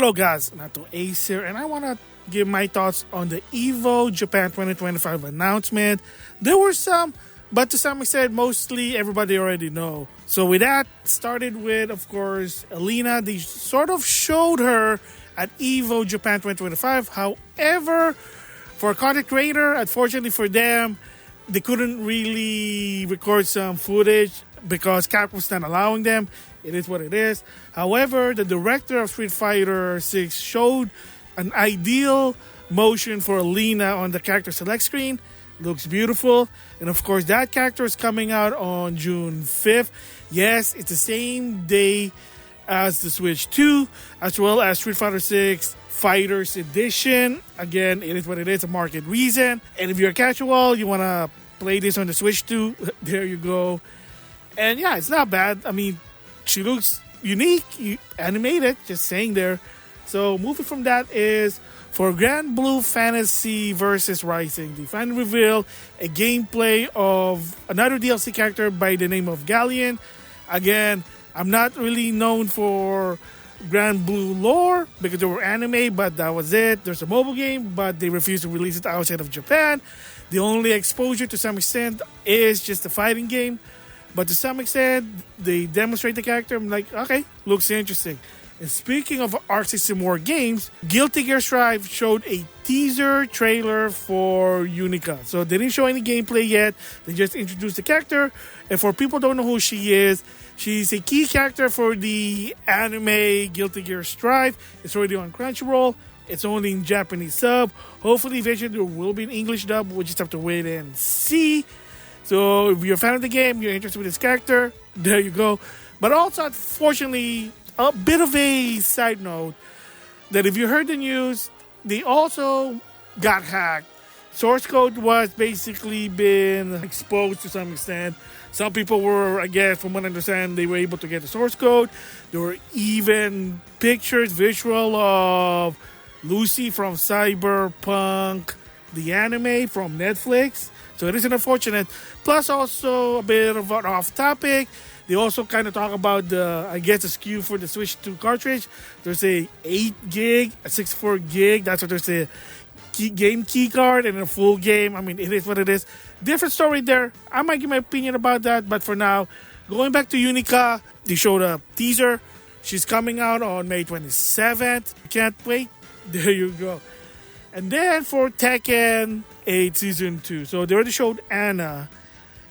Hello guys, NautoAis here, and I want to give my thoughts on the EVO Japan 2025 announcement. There were some, but to some extent, mostly everybody already know. So with that, started with, of course, Alina. They sort of showed her at EVO Japan 2025. However, for a content creator, unfortunately for them, they couldn't really record some footage because Capcom's not allowing them. It is what it is. However, the director of Street Fighter 6 showed an ideal motion for Alina on the character select screen. Looks beautiful. And of course, that character is coming out on June 5th. Yes, it's the same day as the Switch 2, as well as Street Fighter 6 Fighters Edition. Again, it is what it is, a market reason. And if you're a casual, you want to play this on the Switch 2, there you go. And yeah, it's not bad. I mean, she looks unique, animated, just saying there. So moving from that is for Grand Blue Fantasy versus Rising. They finally revealed a gameplay of another DLC character by the name of Galleon. Again, I'm not really known for Grand Blue lore because they were anime, but that was it. There's a mobile game, but they refused to release it outside of Japan. The only exposure to some extent is just a fighting game. But to some extent, they demonstrate the character. I'm like, okay, looks interesting. And speaking of Arc System War games, Guilty Gear Strive showed a teaser trailer for Unica. So they didn't show any gameplay yet. They just introduced the character. And for people who don't know who she is, she's a key character for the anime Guilty Gear Strive. It's already on Crunchyroll. It's only in Japanese sub. Hopefully, eventually there will be an English dub. We'll just have to wait and see. So if you're a fan of the game, you're interested with this character, there you go. But also, unfortunately, a bit of a side note, that if you heard the news, they also got hacked. Source code was basically been exposed to some extent. Some people were, I guess, from what I understand, they were able to get the source code. There were even pictures, visual of Lucy from Cyberpunk, the anime from Netflix. So it is unfortunate. Plus also a bit of an off topic. They also kind of talk about the, I guess, the SKU for the Switch 2 cartridge. There's a 8 gig, a 64 gig. That's what there's a game key card and a full game. I mean, it is what it is. Different story there. I might give my opinion about that. But for now, going back to Unica, they showed a teaser. She's coming out on May 27th. Can't wait. There you go. And then for Tekken 8 Season 2. So they already showed Anna.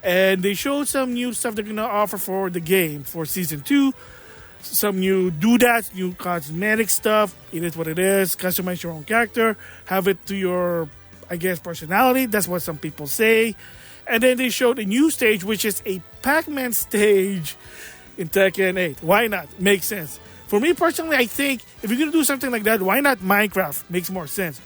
And they showed some new stuff they're going to offer for the game for Season 2. Some new doodads, new cosmetic stuff. It is what it is. Customize your own character. Have it to your, I guess, personality. That's what some people say. And then they showed a new stage, which is a Pac-Man stage in Tekken 8. Why not? Makes sense. For me personally, I think if you're going to do something like that, why not Minecraft? Makes more sense.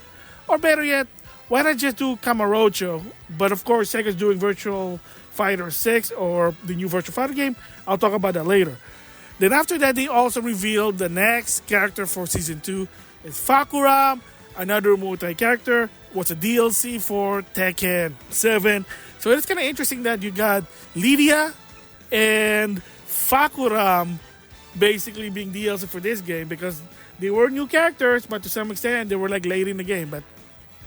Or better yet, why not just do Kamurocho? But of course, Sega's doing Virtual Fighter 6 or the new Virtual Fighter game. I'll talk about that later. Then after that, they also revealed the next character for Season 2. It's Fakuram, another multi-character. Was a DLC for Tekken 7. So it's kind of interesting that you got Lydia and Fakuram basically being DLC for this game because they were new characters, but to some extent, they were like late in the game. But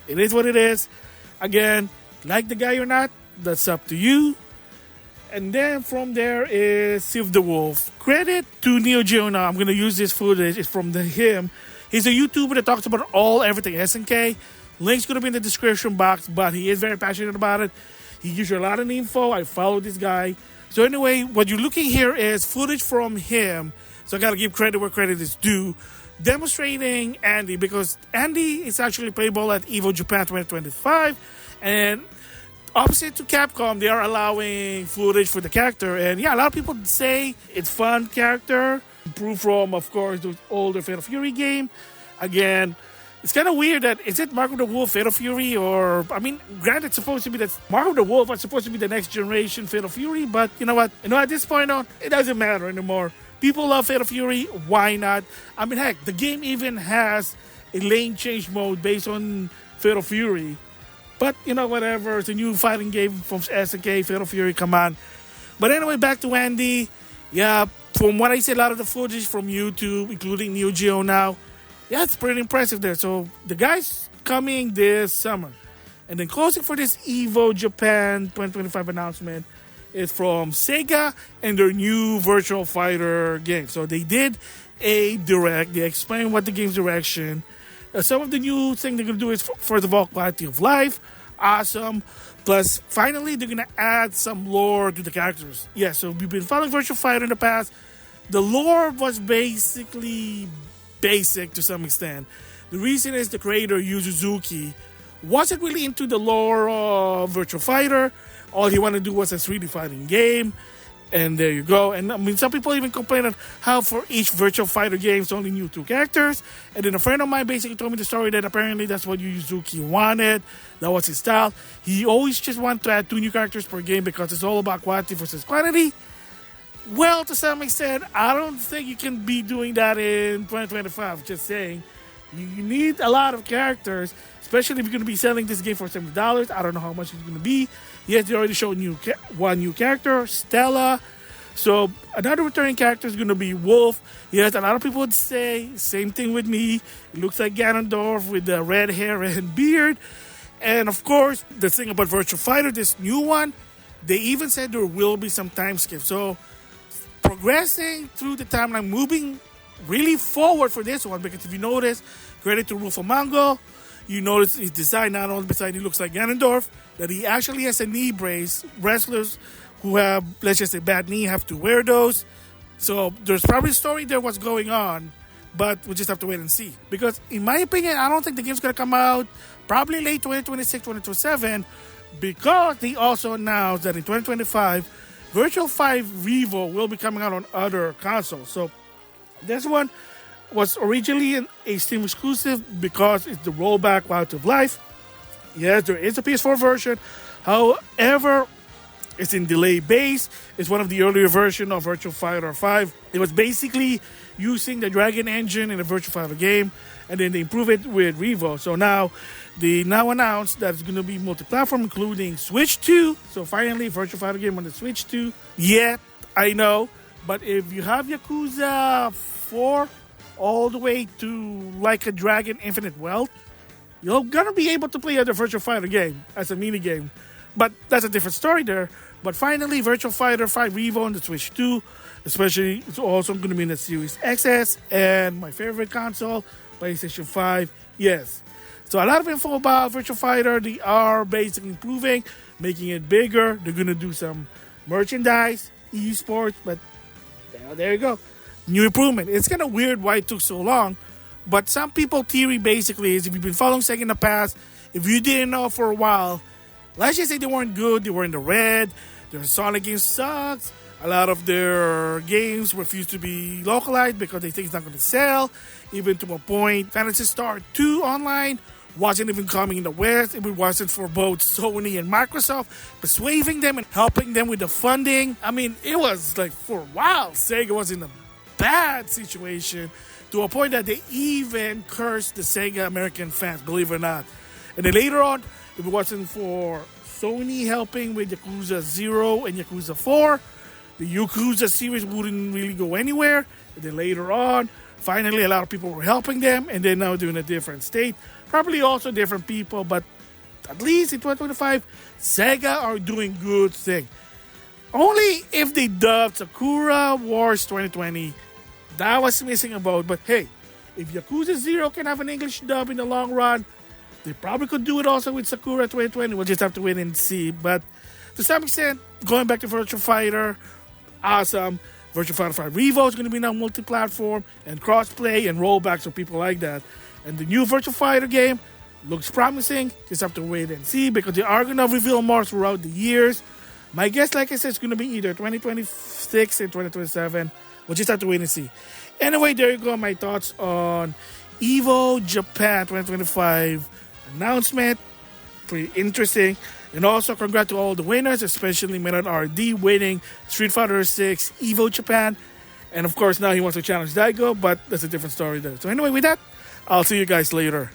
it is what it is. Again, like the guy or not, that's up to you. And then from there is Save the Wolf. Credit to NeoGeoNow. I'm going to use this footage. It's from him. He's a YouTuber that talks about everything SNK. Link's going to be in the description box, but he is very passionate about it. He gives you a lot of info. I follow this guy. So anyway, what you're looking here is footage from him. So I got to give credit where credit is due. Demonstrating Andy, because Andy is actually playable at EVO Japan 2025, and opposite to Capcom, they are allowing footage for the character. And yeah, a lot of people say it's fun character, improved from, of course, the older Fatal Fury game. Again, it's kind of weird that, is it Mark of the Wolf Fatal Fury, or, I mean, granted, it's supposed to be that Mark of the Wolf is supposed to be the next generation Fatal Fury, but you know what? At this point on, it doesn't matter anymore. People love Fatal Fury, why not? I mean, heck, the game even has a lane change mode based on Fatal Fury. But, whatever. It's a new fighting game from SNK, Fatal Fury, come on. But anyway, back to Andy. Yeah, from what I see, a lot of the footage from YouTube, including NeoGeoNow, yeah, it's pretty impressive there. So the guy's coming this summer. And then closing for this EVO Japan 2025 announcement is from Sega and their new Virtual Fighter game. So they did a direct. They explained what the game's direction. Some of the new thing they're going to do is, first of all, quality of life. Awesome. Plus, finally, they're going to add some lore to the characters. Yeah, so we've been following Virtual Fighter in the past. The lore was basically basic to some extent. The reason is the creator, Yu Suzuki, wasn't really into the lore of Virtual Fighter. All he wanted to do was a 3D fighting game. And there you go. And I mean, some people even complain on how for each Virtual Fighter game, it's only new 2 characters. And then a friend of mine basically told me the story that apparently that's what Yu Suzuki wanted. That was his style. He always just wanted to add 2 new characters per game because it's all about quality versus quantity. Well, to some extent, I don't think you can be doing that in 2025. Just saying. You need a lot of characters, especially if you're going to be selling this game for $70. I don't know how much it's going to be. Yes, they already showed one new character, Stella. So another returning character is going to be Wolf. Yes, a lot of people would say, same thing with me. It looks like Ganondorf with the red hair and beard. And of course, the thing about Virtual Fighter, this new one, they even said there will be some time skip. So progressing through the timeline, moving really forward for this one, because if you notice, credit to Rufo Mango, you notice his design not only beside he looks like Ganondorf, that he actually has a knee brace. Wrestlers who have, let's just say, bad knee have to wear those. So there's probably a story there what's going on, but we'll just have to wait and see. Because in my opinion, I don't think the game's going to come out probably late 2026, 2027, because they also announced that in 2025, Virtual 5 Revo will be coming out on other consoles. So this one was originally a Steam exclusive because it's the rollback quality of life. Yes, there is a PS4 version. However, it's in delay base. It's one of the earlier versions of Virtual Fighter 5. It was basically using the Dragon engine in a Virtual Fighter game, and then they improved it with Revo. So now, they now announced that it's going to be multi-platform, including Switch 2. So finally, Virtual Fighter game on the Switch 2. Yeah, I know. But if you have Yakuza 4 all the way to Like a Dragon Infinite Wealth, you're going to be able to play other Virtual Fighter game as a mini game. But that's a different story there. But finally, Virtual Fighter 5 Revo on the Switch 2, especially, it's also going to be in the Series XS and my favorite console, PlayStation 5. Yes. So a lot of info about Virtual Fighter. They are basically improving, making it bigger. They're going to do some merchandise, esports, but there you go. New improvement. It's kind of weird why it took so long, but some people theory basically is if you've been following Sega in the past, if you didn't know for a while, let's just say they weren't good, they were in the red, their Sonic games sucks, a lot of their games refuse to be localized because they think it's not going to sell, even to a point. Phantasy Star 2 Online wasn't even coming in the West. It wasn't for both Sony and Microsoft, persuading them and helping them with the funding. I mean, it was like for a while, Sega was in a bad situation to a point that they even cursed the Sega American fans, believe it or not. And then later on, if it wasn't for Sony helping with Yakuza 0 and Yakuza 4, the Yakuza series wouldn't really go anywhere. And then later on, finally, a lot of people were helping them, and they're now doing a different state. Probably also different people, but at least in 2025, Sega are doing good thing. Only if they dubbed Sakura Wars 2020, that was missing a vote. But hey, if Yakuza 0 can have an English dub in the long run, they probably could do it also with Sakura 2020. We'll just have to wait and see. But to some extent, going back to Virtual Fighter, awesome. Virtual Fighter 5 Revo is going to be now multi-platform and cross-play and rollback, so people like that. And the new Virtual Fighter game looks promising. Just have to wait and see because they are going to reveal more throughout the years. My guess, like I said, is going to be either 2026 and 2027. We'll just have to wait and see. Anyway, there you go. My thoughts on EVO Japan 2025 announcement. Pretty interesting. And also, congrats to all the winners, especially Menon RD winning Street Fighter 6 EVO Japan. And of course, now he wants to challenge Daigo, but that's a different story there. So anyway, with that, I'll see you guys later.